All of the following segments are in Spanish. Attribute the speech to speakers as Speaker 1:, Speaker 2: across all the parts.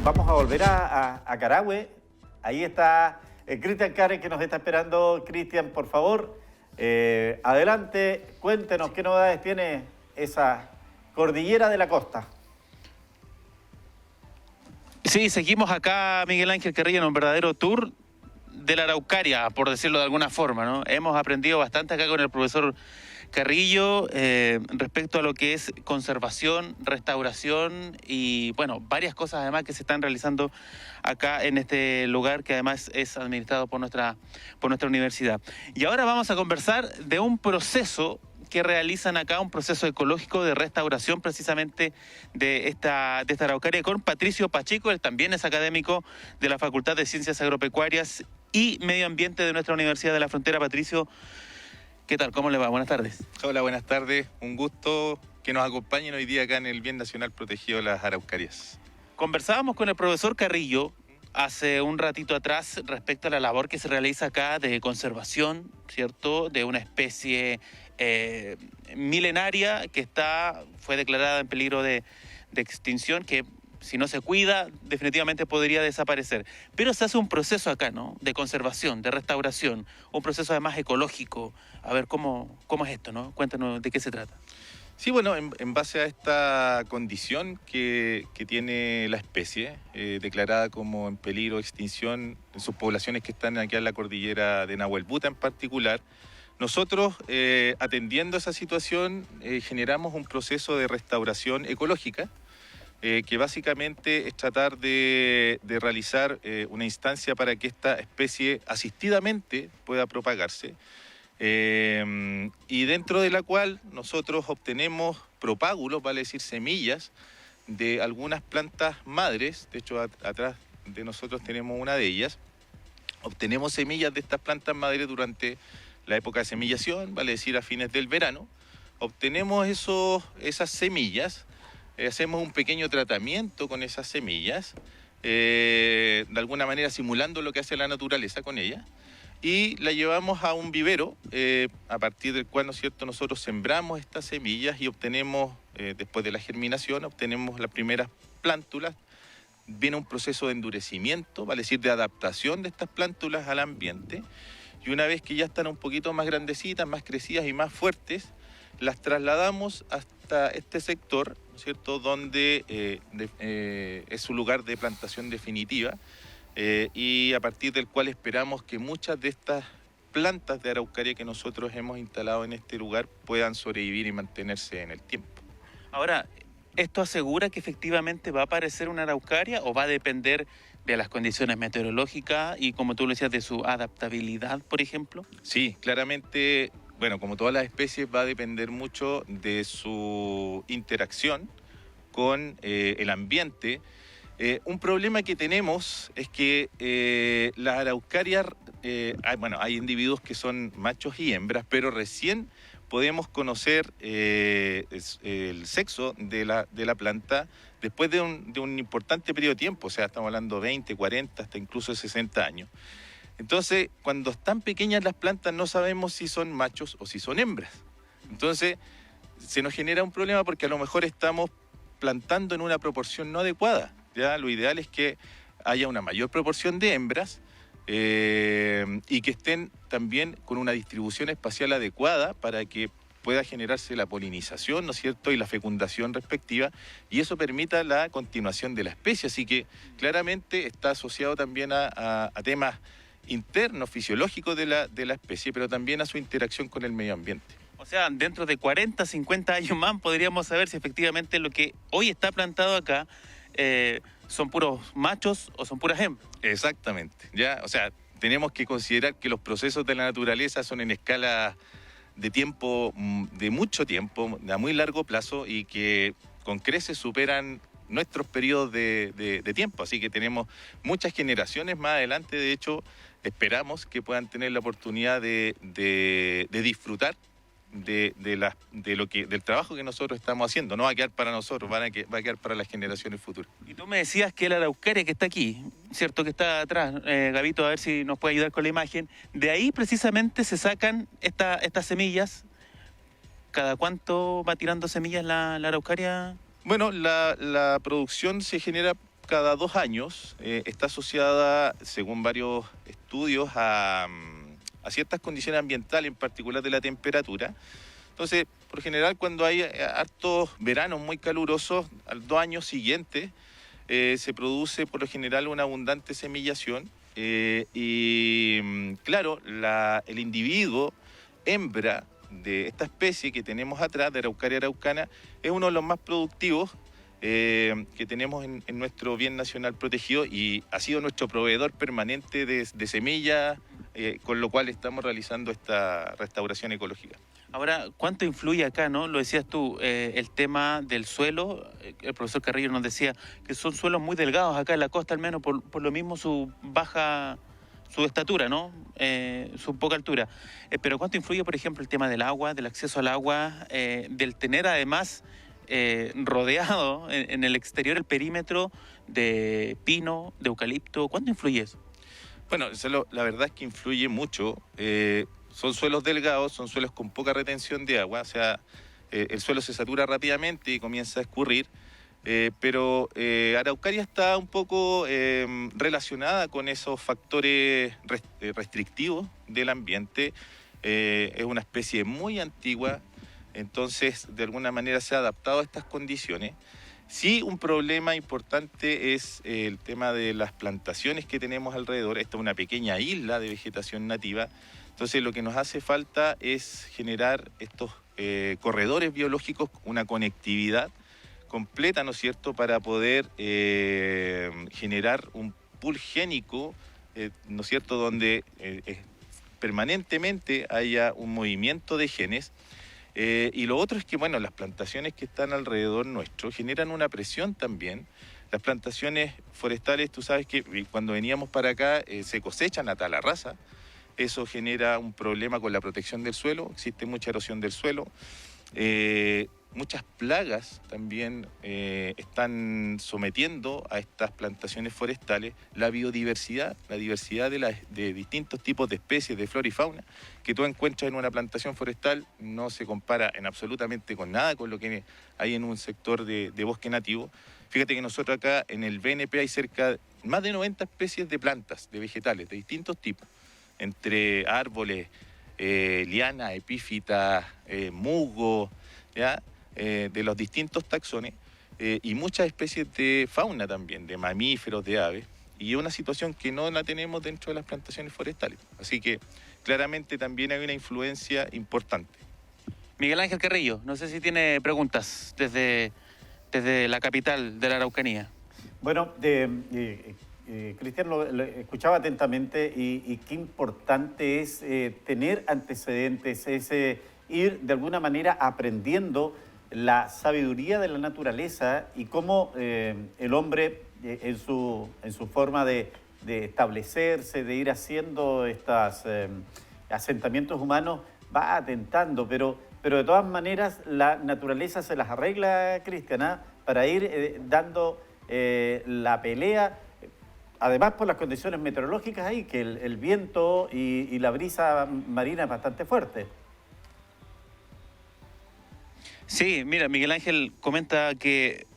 Speaker 1: Vamos a volver a Carahue. Ahí está Cristian Karen, que nos está esperando. Cristian, por favor, adelante, cuéntenos qué novedades tiene esa cordillera de la costa.
Speaker 2: Sí, seguimos acá, Miguel Ángel Carrillo, en un verdadero tour de la Araucaria, por decirlo de alguna forma, ¿no? Hemos aprendido bastante acá con el profesor Carrillo respecto a lo que es conservación, restauración y, bueno, varias cosas además que se están realizando acá en este lugar que además es administrado por nuestra universidad. Y ahora vamos a conversar de un proceso que realizan acá, un proceso ecológico de restauración precisamente de esta Araucaria con Patricio Pacheco. Él también es académico de la Facultad de Ciencias Agropecuarias y Medio Ambiente de nuestra Universidad de la Frontera. Patricio, ¿qué tal? ¿Cómo le va? Buenas tardes.
Speaker 3: Hola, buenas tardes. Un gusto que nos acompañen hoy día acá en el Bien Nacional Protegido de las Araucarias.
Speaker 2: Conversábamos con el profesor Carrillo hace un ratito atrás respecto a la labor que se realiza acá de conservación, ¿cierto?, de una especie milenaria que fue declarada en peligro de extinción, que si no se cuida definitivamente podría desaparecer. Pero se hace un proceso acá, ¿no?, de conservación, de restauración, un proceso además ecológico. A ver, ¿cómo es esto, no? Cuéntanos de qué se trata.
Speaker 3: Sí, bueno, en base a esta condición que tiene la especie, declarada como en peligro de extinción en sus poblaciones que están aquí en la cordillera de Nahuelbuta en particular, nosotros, atendiendo esa situación, generamos un proceso de restauración ecológica, que básicamente es tratar de realizar una instancia para que esta especie asistidamente pueda propagarse, y dentro de la cual nosotros obtenemos propágulos, vale decir semillas, de algunas plantas madres. De hecho, atrás de nosotros tenemos una de ellas. Obtenemos semillas de estas plantas madres durante la época de semillación, vale decir a fines del verano. Obtenemos esas semillas, hacemos un pequeño tratamiento con esas semillas, de alguna manera simulando lo que hace la naturaleza con ellas, y la llevamos a un vivero, a partir del cual, ¿no es cierto?, nosotros sembramos estas semillas y obtenemos, después de la germinación, obtenemos las primeras plántulas. Viene un proceso de endurecimiento, vale decir, de adaptación de estas plántulas al ambiente, y una vez que ya están un poquito más grandecitas, más crecidas y más fuertes, las trasladamos hasta este sector, ¿no es cierto?, donde es su lugar de plantación definitiva, y a partir del cual esperamos que muchas de estas plantas de araucaria que nosotros hemos instalado en este lugar puedan sobrevivir y mantenerse en el tiempo.
Speaker 2: Ahora, ¿esto asegura que efectivamente va a aparecer una araucaria o va a depender de las condiciones meteorológicas y, como tú lo decías, de su adaptabilidad, por ejemplo?
Speaker 3: Sí, claramente, bueno, como todas las especies, va a depender mucho de su interacción con el ambiente. Un problema que tenemos es que las araucarias, hay individuos que son machos y hembras, pero recién podemos conocer el sexo de la planta después de un importante periodo de tiempo, o sea, estamos hablando 20, 40, hasta incluso 60 años. Entonces, cuando están pequeñas las plantas no sabemos si son machos o si son hembras. Entonces, se nos genera un problema porque a lo mejor estamos plantando en una proporción no adecuada. Ya lo ideal es que haya una mayor proporción de hembras, y que estén también con una distribución espacial adecuada para que pueda generarse la polinización, ¿no es cierto?, y la fecundación respectiva, y eso permita la continuación de la especie. Así que claramente está asociado también a temas internos, fisiológicos de la especie, pero también a su interacción con el medio ambiente.
Speaker 2: O sea, dentro de 40, 50 años más podríamos saber si efectivamente lo que hoy está plantado acá son puros machos o son puras hembras.
Speaker 3: Exactamente, ya, o sea, tenemos que considerar que los procesos de la naturaleza son en escala de tiempo, de mucho tiempo, a muy largo plazo, y que con creces superan nuestros periodos de tiempo. Así que tenemos muchas generaciones más adelante. De hecho, esperamos que puedan tener la oportunidad de disfrutar del trabajo que nosotros estamos haciendo. No va a quedar para nosotros, va a quedar para las generaciones futuras.
Speaker 2: Y tú me decías que la araucaria que está aquí, ¿cierto?, que está atrás, Gabito, a ver si nos puede ayudar con la imagen, de ahí precisamente se sacan estas semillas. ¿Cada cuánto va tirando semillas la araucaria?
Speaker 3: Bueno, la producción se genera cada 2 años, está asociada, según varios estudios, a ciertas condiciones ambientales, en particular de la temperatura. Entonces, por general, cuando hay hartos veranos muy calurosos, al 2 años siguientes, se produce por lo general una abundante semillación claro, el individuo hembra de esta especie que tenemos atrás, de Araucaria araucana, es uno de los más productivos que tenemos en nuestro bien nacional protegido y ha sido nuestro proveedor permanente de semillas, con lo cual estamos realizando esta restauración ecológica.
Speaker 2: Ahora, ¿cuánto influye acá, no? Lo decías tú, el tema del suelo. El profesor Carrillo nos decía que son suelos muy delgados acá en la costa, al menos por lo mismo su estatura, ¿no? Su poca altura. Pero ¿cuánto influye, por ejemplo, el tema del agua, del acceso al agua, del tener además rodeado en el exterior el perímetro de pino, de eucalipto? ¿Cuánto influye eso?
Speaker 3: Bueno, la verdad es que influye mucho. Son suelos delgados, son suelos con poca retención de agua, o sea, el suelo se satura rápidamente y comienza a escurrir, pero Araucaria está un poco relacionada con esos factores restrictivos del ambiente. Es una especie muy antigua, entonces de alguna manera se ha adaptado a estas condiciones. Sí, un problema importante es el tema de las plantaciones que tenemos alrededor. Esta es una pequeña isla de vegetación nativa. Entonces lo que nos hace falta es generar estos corredores biológicos, una conectividad completa, ¿no es cierto?, para poder generar un pool génico, ¿no es cierto?, donde permanentemente haya un movimiento de genes. Y lo otro es que, bueno, las plantaciones que están alrededor nuestro generan una presión también. Las plantaciones forestales, tú sabes que cuando veníamos para acá se cosechan a tala rasa. Eso genera un problema con la protección del suelo, existe mucha erosión del suelo. Muchas plagas también están sometiendo a estas plantaciones forestales la biodiversidad, la diversidad de distintos tipos de especies de flora y fauna que tú encuentras en una plantación forestal no se compara en absolutamente con nada con lo que hay en un sector de bosque nativo. Fíjate que nosotros acá en el BNP hay más de 90 especies de plantas, de vegetales, de distintos tipos, entre árboles, lianas, epífitas, musgo, ¿ya? De los distintos taxones y muchas especies de fauna también, de mamíferos, de aves, y es una situación que no la tenemos dentro de las plantaciones forestales. Así que claramente también hay una influencia importante.
Speaker 2: Miguel Ángel Carrillo, no sé si tiene preguntas desde la capital de la Araucanía.
Speaker 1: Bueno, Cristian, lo escuchaba atentamente y qué importante es tener antecedentes, ir de alguna manera aprendiendo la sabiduría de la naturaleza y cómo el hombre en su forma de establecerse, de ir haciendo estos asentamientos humanos, va atentando, pero de todas maneras la naturaleza se las arregla, Cristian, para ir dando la pelea, además por las condiciones meteorológicas ahí, que el viento y la brisa marina es bastante fuerte.
Speaker 2: Sí, mira, Miguel Ángel comenta que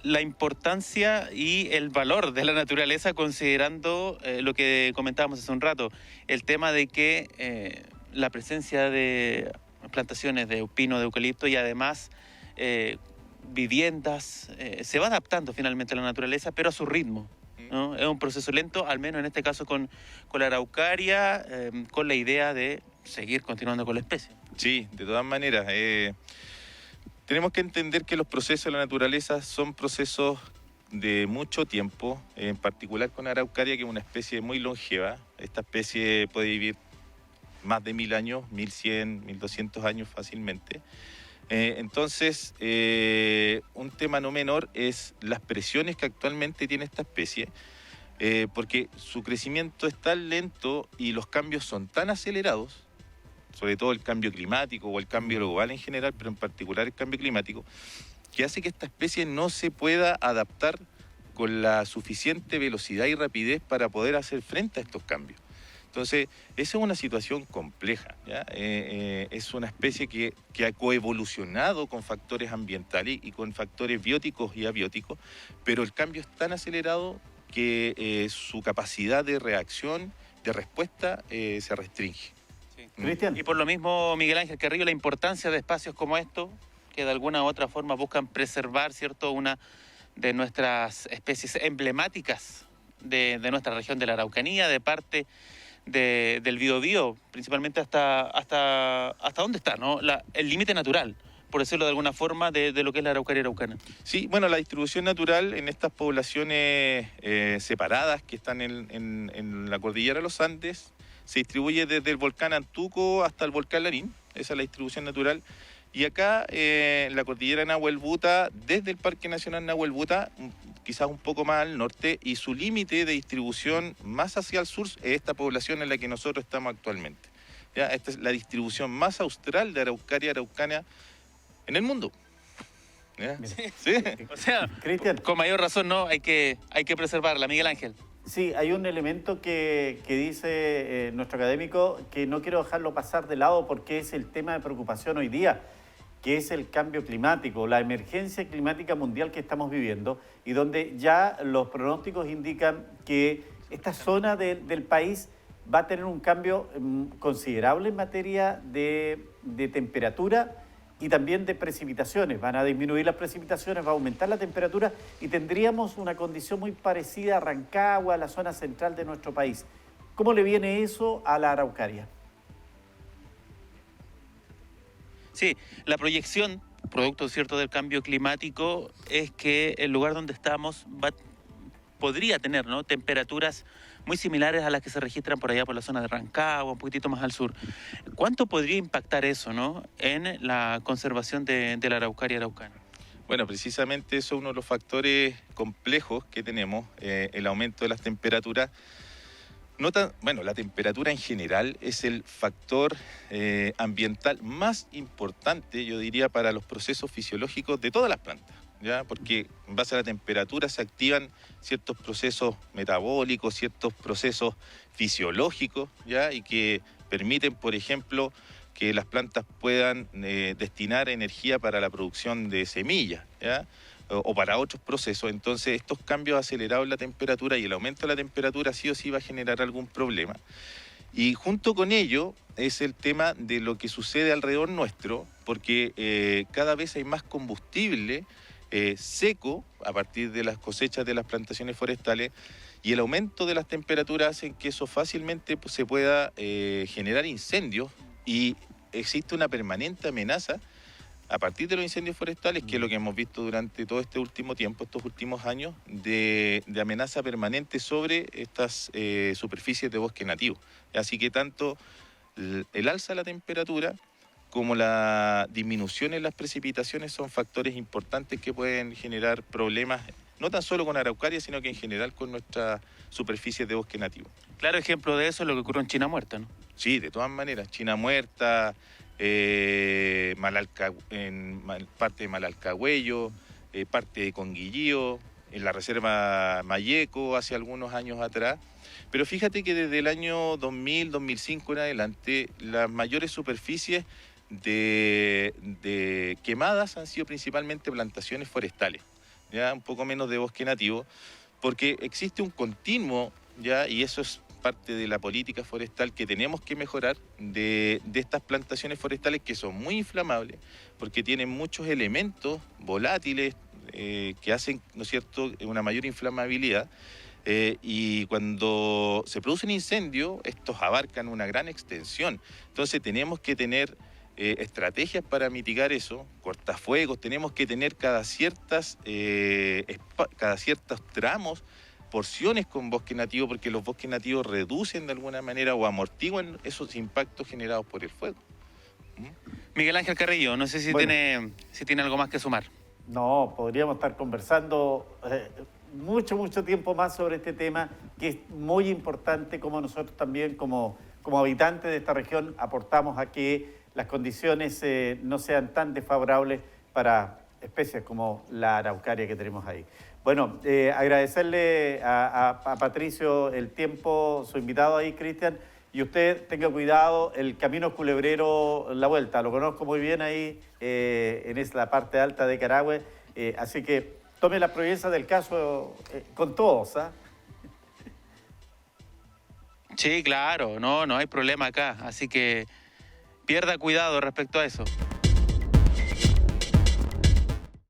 Speaker 2: la importancia y el valor de la naturaleza, considerando lo que comentábamos hace un rato, el tema de que la presencia de plantaciones de pino, de eucalipto y además viviendas, se va adaptando finalmente a la naturaleza, pero a su ritmo, ¿no? Es un proceso lento, al menos en este caso con la araucaria, con la idea de seguir continuando con la especie.
Speaker 3: Sí, de todas maneras. Tenemos que entender que los procesos de la naturaleza son procesos de mucho tiempo, en particular con araucaria, que es una especie muy longeva. Esta especie puede vivir más de 1000 años, 1100, 1200 años fácilmente. Entonces, un tema no menor es las presiones que actualmente tiene esta especie, porque su crecimiento es tan lento y los cambios son tan acelerados, sobre todo el cambio climático o el cambio global en general, pero en particular el cambio climático, que hace que esta especie no se pueda adaptar con la suficiente velocidad y rapidez para poder hacer frente a estos cambios. Entonces, esa es una situación compleja, ¿ya? Es una especie que ha coevolucionado con factores ambientales y con factores bióticos y abióticos, pero el cambio es tan acelerado que su capacidad de reacción, de respuesta, se restringe.
Speaker 1: Cristian.
Speaker 2: Y por lo mismo, Miguel Ángel Carrillo, la importancia de espacios como estos, que de alguna u otra forma buscan preservar, ¿cierto?, una de nuestras especies emblemáticas de nuestra región de la Araucanía, de parte del Biobío, principalmente hasta dónde está, ¿no? El límite natural, por decirlo de alguna forma, de lo que es la Araucaria araucana.
Speaker 3: Sí, bueno, la distribución natural en estas poblaciones separadas que están en la cordillera de los Andes se distribuye desde el volcán Antuco hasta el volcán Larín. Esa es la distribución natural. Y acá, en la cordillera Nahuel Buta, desde el Parque Nacional Nahuel Buta, quizás un poco más al norte, y su límite de distribución más hacia el sur es esta población en la que nosotros estamos actualmente. ¿Ya? Esta es la distribución más austral de Araucaria araucana en el mundo. ¿Ya? ¿Sí?
Speaker 2: O sea,
Speaker 1: Cristian.
Speaker 2: con mayor razón, ¿no? Hay que preservarla, Miguel Ángel.
Speaker 1: Sí, hay un elemento que dice nuestro académico que no quiero dejarlo pasar de lado porque es el tema de preocupación hoy día, que es el cambio climático, la emergencia climática mundial que estamos viviendo y donde ya los pronósticos indican que esta zona del país va a tener un cambio considerable en materia de temperatura y también de precipitaciones. Van a disminuir las precipitaciones, va a aumentar la temperatura y tendríamos una condición muy parecida a Rancagua, a la zona central de nuestro país. ¿Cómo le viene eso a la Araucaria?
Speaker 2: Sí, la proyección, producto cierto del cambio climático, es que el lugar donde estamos podría tener, ¿no?, temperaturas muy similares a las que se registran por allá por la zona de Rancagua, un poquitito más al sur. ¿Cuánto podría impactar eso, ¿no?, en la conservación de la Araucaria araucana?
Speaker 3: Bueno, precisamente eso es uno de los factores complejos que tenemos, el aumento de las temperaturas. La temperatura en general es el factor ambiental más importante, yo diría, para los procesos fisiológicos de todas las plantas, ¿ya? Porque en base a la temperatura se activan ciertos procesos metabólicos, ciertos procesos fisiológicos, ¿ya? Y que permiten, por ejemplo, que las plantas puedan destinar energía para la producción de semillas, ¿ya?, o para otros procesos. Entonces, estos cambios acelerados en la temperatura y el aumento de la temperatura sí o sí va a generar algún problema. Y junto con ello es el tema de lo que sucede alrededor nuestro, porque cada vez hay más combustible seco a partir de las cosechas de las plantaciones forestales, y el aumento de las temperaturas hace que eso fácilmente se pueda generar incendios, y existe una permanente amenaza a partir de los incendios forestales, que es lo que hemos visto durante todo este último tiempo, estos últimos años, de amenaza permanente sobre estas superficies de bosque nativo. Así que tanto el alza de la temperatura como la disminución en las precipitaciones son factores importantes que pueden generar problemas, no tan solo con Araucaria, sino que en general con nuestras superficies de bosque nativo.
Speaker 2: Claro ejemplo de eso es lo que ocurrió en China Muerta, ¿no?
Speaker 3: Sí, de todas maneras. China Muerta, parte de Malalcahuello, parte de Conguillío, en la reserva Mayeco hace algunos años atrás. Pero fíjate que desde el año 2000, 2005 en adelante, las mayores superficies de quemadas han sido principalmente plantaciones forestales, ya un poco menos de bosque nativo, porque existe un continuo, ya, y eso es parte de la política forestal que tenemos que mejorar de estas plantaciones forestales, que son muy inflamables porque tienen muchos elementos volátiles que hacen, ¿no es cierto?, una mayor inflamabilidad, y cuando se produce un incendio, estos abarcan una gran extensión. Entonces tenemos que tener estrategias para mitigar eso, cortafuegos, tenemos que tener cada ciertos tramos, porciones con bosque nativo, porque los bosques nativos reducen de alguna manera o amortiguan esos impactos generados por el fuego.
Speaker 2: Miguel Ángel Carrillo, no sé si tiene algo más que sumar.
Speaker 1: No, podríamos estar conversando mucho tiempo más sobre este tema, que es muy importante, como nosotros también, como habitantes de esta región, aportamos a que las condiciones no sean tan desfavorables para especies como la araucaria que tenemos ahí. Bueno, agradecerle a Patricio el tiempo, su invitado ahí, Cristian, y usted tenga cuidado, el camino Culebrero, la vuelta, lo conozco muy bien ahí en la parte alta de Carahue, así que tome las providencias del caso con todos, ¿ah?
Speaker 2: Sí, claro, no hay problema acá, así que pierda cuidado respecto a eso.